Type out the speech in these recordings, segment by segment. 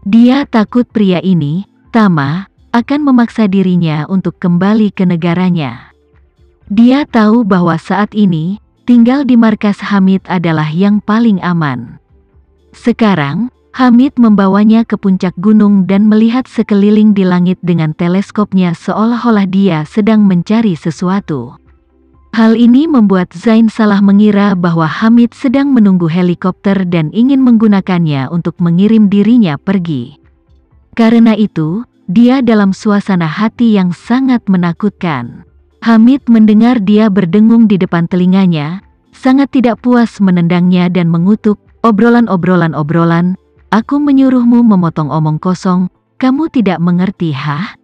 Dia takut pria ini, Tama, akan memaksa dirinya untuk kembali ke negaranya. Dia tahu bahwa saat ini, tinggal di markas Hamid adalah yang paling aman. Sekarang, Hamid membawanya ke puncak gunung dan melihat sekeliling di langit dengan teleskopnya seolah-olah dia sedang mencari sesuatu. Hal ini membuat Zain salah mengira bahwa Hamid sedang menunggu helikopter dan ingin menggunakannya untuk mengirim dirinya pergi. Karena itu, dia dalam suasana hati yang sangat menakutkan. Hamid mendengar dia berdengung di depan telinganya, sangat tidak puas menendangnya dan mengutuk, obrolan, aku menyuruhmu memotong omong kosong, kamu tidak mengerti hah?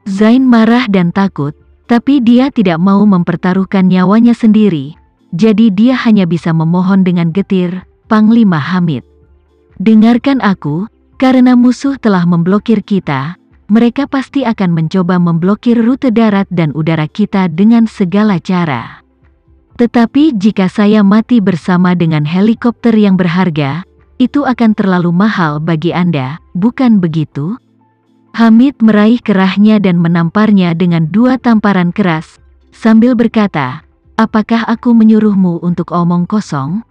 Zain marah dan takut, tapi dia tidak mau mempertaruhkan nyawanya sendiri, jadi dia hanya bisa memohon dengan getir, Panglima Hamid. Dengarkan aku, karena musuh telah memblokir kita, mereka pasti akan mencoba memblokir rute darat dan udara kita dengan segala cara. Tetapi jika saya mati bersama dengan helikopter yang berharga, itu akan terlalu mahal bagi Anda, bukan begitu? Hamid meraih kerahnya dan menamparnya dengan 2 tamparan keras, sambil berkata, apakah aku menyuruhmu untuk omong kosong?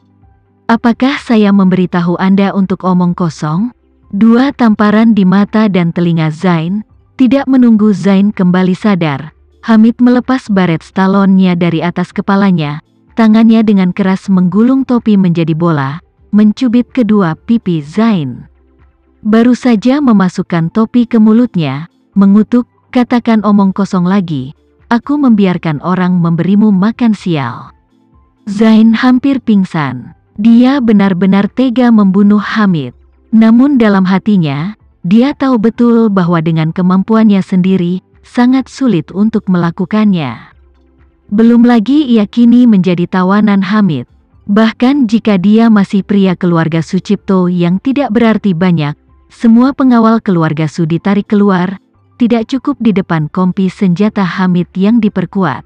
Apakah saya memberitahu Anda untuk omong kosong? 2 tamparan di mata dan telinga Zain. Tidak menunggu Zain kembali sadar, Hamid melepas baret Stallone-nya dari atas kepalanya, tangannya dengan keras menggulung topi menjadi bola, mencubit kedua pipi Zain. Baru saja memasukkan topi ke mulutnya, mengutuk, katakan omong kosong lagi, aku membiarkan orang memberimu makan sial. Zain hampir pingsan, dia benar-benar tega membunuh Hamid. Namun dalam hatinya, dia tahu betul bahwa dengan kemampuannya sendiri, sangat sulit untuk melakukannya. Belum lagi ia kini menjadi tawanan Hamid. Bahkan jika dia masih pria keluarga Sucipto yang tidak berarti banyak, semua pengawal keluarga Su ditarik keluar, tidak cukup di depan kompi senjata Hamid yang diperkuat.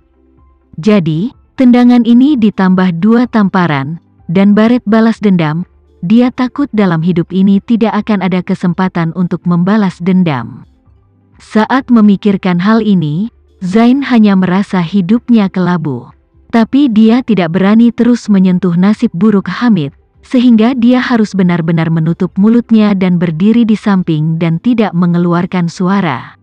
Jadi, tendangan ini ditambah 2 tamparan, dan baret balas dendam, dia takut dalam hidup ini tidak akan ada kesempatan untuk membalas dendam. Saat memikirkan hal ini, Zain hanya merasa hidupnya kelabu. Tapi dia tidak berani terus menyentuh nasib buruk Hamid, sehingga dia harus benar-benar menutup mulutnya dan berdiri di samping dan tidak mengeluarkan suara.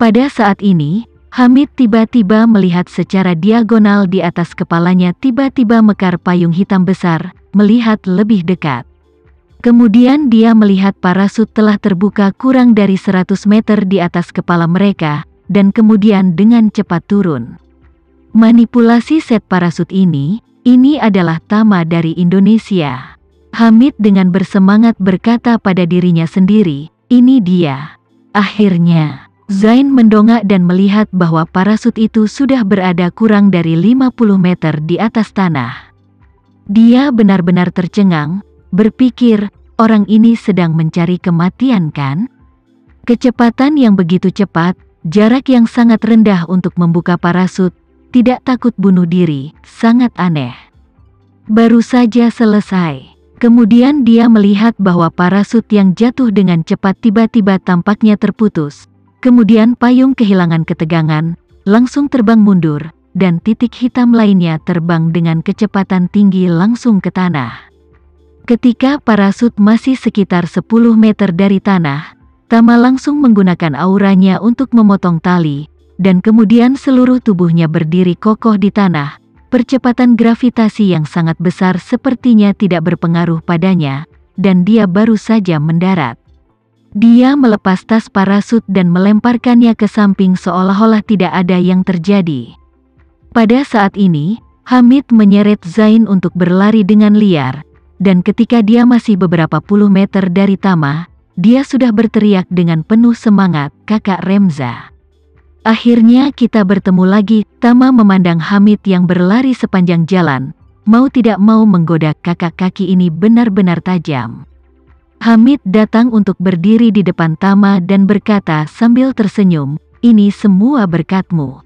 Pada saat ini, Hamid tiba-tiba melihat secara diagonal di atas kepalanya tiba-tiba mekar payung hitam besar, melihat lebih dekat. Kemudian dia melihat parasut telah terbuka kurang dari 100 meter di atas kepala mereka, dan kemudian dengan cepat turun. Manipulasi set parasut ini adalah Tama dari Indonesia. Hamid dengan bersemangat berkata pada dirinya sendiri, ini dia. Akhirnya, Zain mendongak dan melihat bahwa parasut itu sudah berada kurang dari 50 meter di atas tanah. Dia benar-benar tercengang, berpikir, orang ini sedang mencari kematian kan? Kecepatan yang begitu cepat, jarak yang sangat rendah untuk membuka parasut, tidak takut bunuh diri, sangat aneh. Baru saja selesai. Kemudian dia melihat bahwa parasut yang jatuh dengan cepat tiba-tiba tampaknya terputus. Kemudian payung kehilangan ketegangan, langsung terbang mundur, dan titik hitam lainnya terbang dengan kecepatan tinggi langsung ke tanah. Ketika parasut masih sekitar 10 meter dari tanah, Tama langsung menggunakan auranya untuk memotong tali, dan kemudian seluruh tubuhnya berdiri kokoh di tanah. Percepatan gravitasi yang sangat besar sepertinya tidak berpengaruh padanya, dan dia baru saja mendarat. Dia melepas tas parasut dan melemparkannya ke samping seolah-olah tidak ada yang terjadi. Pada saat ini, Hamid menyeret Zain untuk berlari dengan liar, dan ketika dia masih beberapa puluh meter dari Tama, dia sudah berteriak dengan penuh semangat, "Kakak Remza. Akhirnya kita bertemu lagi." Tama memandang Hamid yang berlari sepanjang jalan, mau tidak mau menggoda kakak kaki ini benar-benar tajam. Hamid datang untuk berdiri di depan Tama dan berkata sambil tersenyum, "Ini semua berkatmu."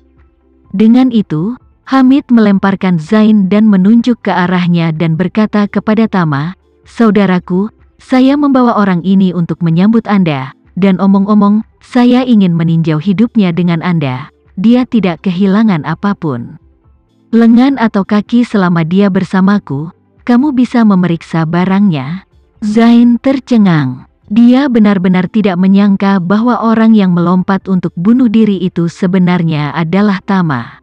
Dengan itu, Hamid melemparkan Zain dan menunjuk ke arahnya dan berkata kepada Tama, "Saudaraku, Saya membawa orang ini untuk menyambut Anda, dan omong-omong, saya ingin meninjau hidupnya dengan Anda. Dia tidak kehilangan apapun. Lengan atau kaki selama dia bersamaku. Kamu bisa memeriksa barangnya." Zain tercengang. Dia benar-benar tidak menyangka bahwa orang yang melompat untuk bunuh diri itu sebenarnya adalah Tama.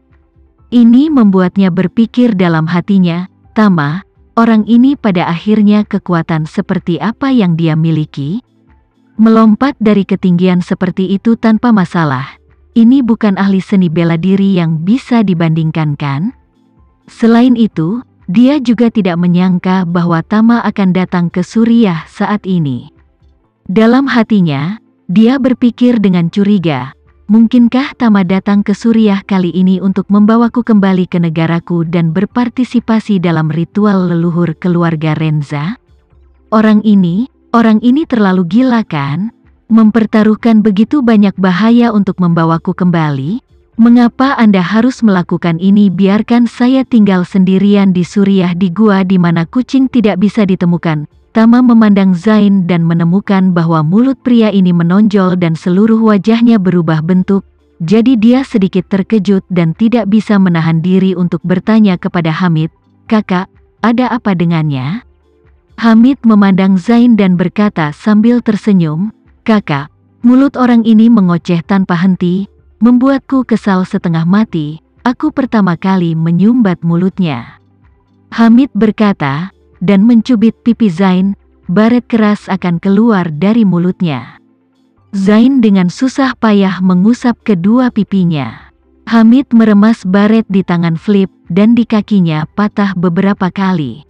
Ini membuatnya berpikir dalam hatinya, Tama, orang ini pada akhirnya kekuatan seperti apa yang dia miliki? Melompat dari ketinggian seperti itu tanpa masalah. Ini bukan ahli seni bela diri yang bisa dibandingkan kan? Selain itu, dia juga tidak menyangka bahwa Tama akan datang ke Suriah saat ini. Dalam hatinya, dia berpikir dengan curiga, mungkinkah Tama datang ke Suriah kali ini untuk membawaku kembali ke negaraku dan berpartisipasi dalam ritual leluhur keluarga Renza? Orang ini terlalu gila kan? Mempertaruhkan begitu banyak bahaya untuk membawaku kembali? Mengapa Anda harus melakukan ini? Biarkan saya tinggal sendirian di Suriah, di gua di mana kucing tidak bisa ditemukan. Tama memandang Zain dan menemukan bahwa mulut pria ini menonjol dan seluruh wajahnya berubah bentuk. Jadi dia sedikit terkejut dan tidak bisa menahan diri untuk bertanya kepada Hamid, "Kakak, ada apa dengannya?" Hamid memandang Zain dan berkata sambil tersenyum, "Kakak, mulut orang ini mengoceh tanpa henti, membuatku kesal setengah mati. Aku pertama kali menyumbat mulutnya." Hamid berkata, dan mencubit pipi Zain, baret keras akan keluar dari mulutnya. Zain dengan susah payah mengusap kedua pipinya. Hamid meremas baret di tangan Flip dan di kakinya patah beberapa kali.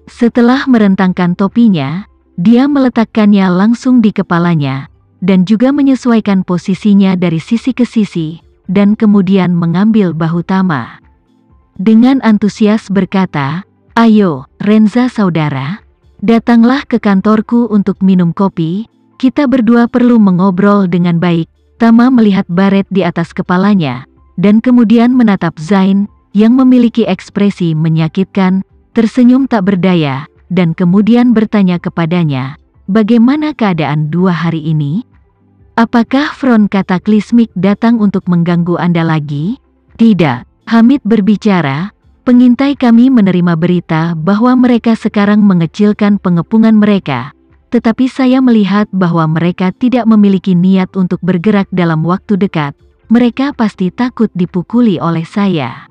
Setelah merentangkan topinya, dia meletakkannya langsung di kepalanya, dan juga menyesuaikan posisinya dari sisi ke sisi, dan kemudian mengambil bahu Tama. Dengan antusias berkata, "Ayo, Renza saudara, datanglah ke kantorku untuk minum kopi, kita berdua perlu mengobrol dengan baik." Tama melihat baret di atas kepalanya, dan kemudian menatap Zain, yang memiliki ekspresi menyakitkan, tersenyum tak berdaya, dan kemudian bertanya kepadanya, "Bagaimana keadaan 2 hari ini? Apakah front kataklismik datang untuk mengganggu Anda lagi?" "Tidak," Hamid berbicara. "Pengintai kami menerima berita bahwa mereka sekarang mengecilkan pengepungan mereka, tetapi saya melihat bahwa mereka tidak memiliki niat untuk bergerak dalam waktu dekat. Mereka pasti takut dipukuli oleh saya."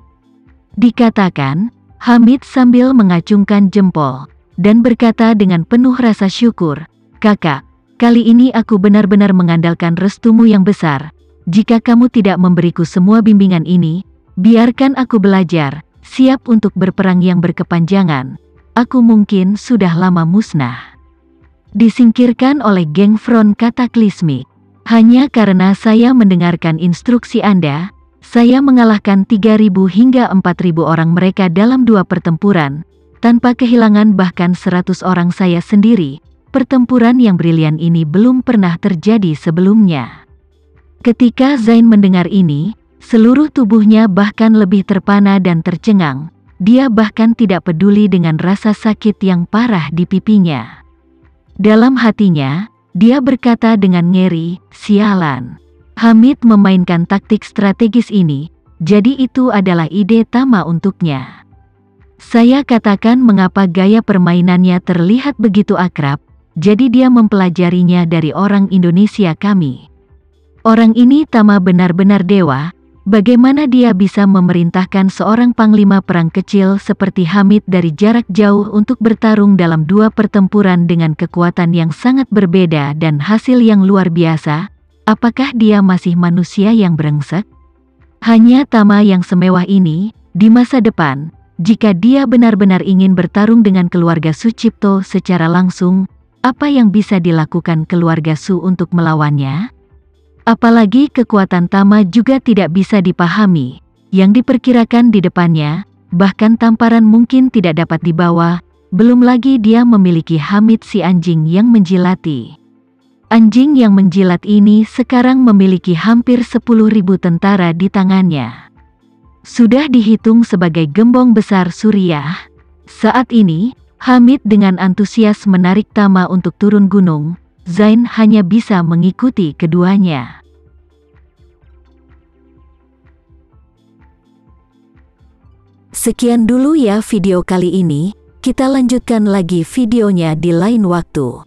Dikatakan, Hamid sambil mengacungkan jempol, dan berkata dengan penuh rasa syukur, "Kakak, kali ini aku benar-benar mengandalkan restumu yang besar. Jika kamu tidak memberiku semua bimbingan ini, biarkan aku belajar. Siap untuk berperang yang berkepanjangan. Aku mungkin sudah lama musnah. Disingkirkan oleh geng front kataklismik. Hanya karena saya mendengarkan instruksi Anda, saya mengalahkan 3.000 hingga 4.000 orang mereka dalam 2 pertempuran, tanpa kehilangan bahkan 100 orang saya sendiri. Pertempuran yang brilian ini belum pernah terjadi sebelumnya." Ketika Zain mendengar ini, seluruh tubuhnya bahkan lebih terpana dan tercengang. Dia bahkan tidak peduli dengan rasa sakit yang parah di pipinya. Dalam hatinya, dia berkata dengan ngeri, "Sialan. Hamid memainkan taktik strategis ini, jadi itu adalah ide Tama untuknya." Saya katakan mengapa gaya permainannya terlihat begitu akrab, jadi dia mempelajarinya dari orang Indonesia kami. Orang ini Tama benar-benar dewa. Bagaimana dia bisa memerintahkan seorang panglima perang kecil seperti Hamid dari jarak jauh untuk bertarung dalam 2 pertempuran dengan kekuatan yang sangat berbeda dan hasil yang luar biasa? Apakah dia masih manusia yang brengsek? Hanya Tama yang semewah ini, di masa depan, jika dia benar-benar ingin bertarung dengan keluarga Sucipto secara langsung, apa yang bisa dilakukan keluarga Su untuk melawannya? Apalagi kekuatan Tama juga tidak bisa dipahami, yang diperkirakan di depannya, bahkan tamparan mungkin tidak dapat dibawa, belum lagi dia memiliki Hamid si anjing yang menjilati. Anjing yang menjilat ini sekarang memiliki hampir 10.000 tentara di tangannya. Sudah dihitung sebagai gembong besar Suriah. Saat ini, Hamid dengan antusias menarik Tama untuk turun gunung. Zain hanya bisa mengikuti keduanya. Sekian dulu ya video kali ini, kita lanjutkan lagi videonya di lain waktu.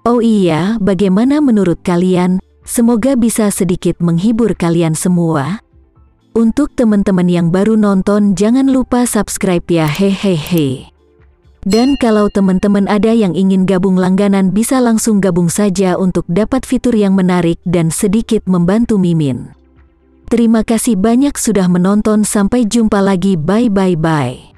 Oh iya, bagaimana menurut kalian? Semoga bisa sedikit menghibur kalian semua. Untuk teman-teman yang baru nonton, jangan lupa subscribe ya, hehehe. Dan kalau teman-teman ada yang ingin gabung langganan, bisa langsung gabung saja untuk dapat fitur yang menarik dan sedikit membantu Mimin. Terima kasih banyak sudah menonton, sampai jumpa lagi, bye bye bye.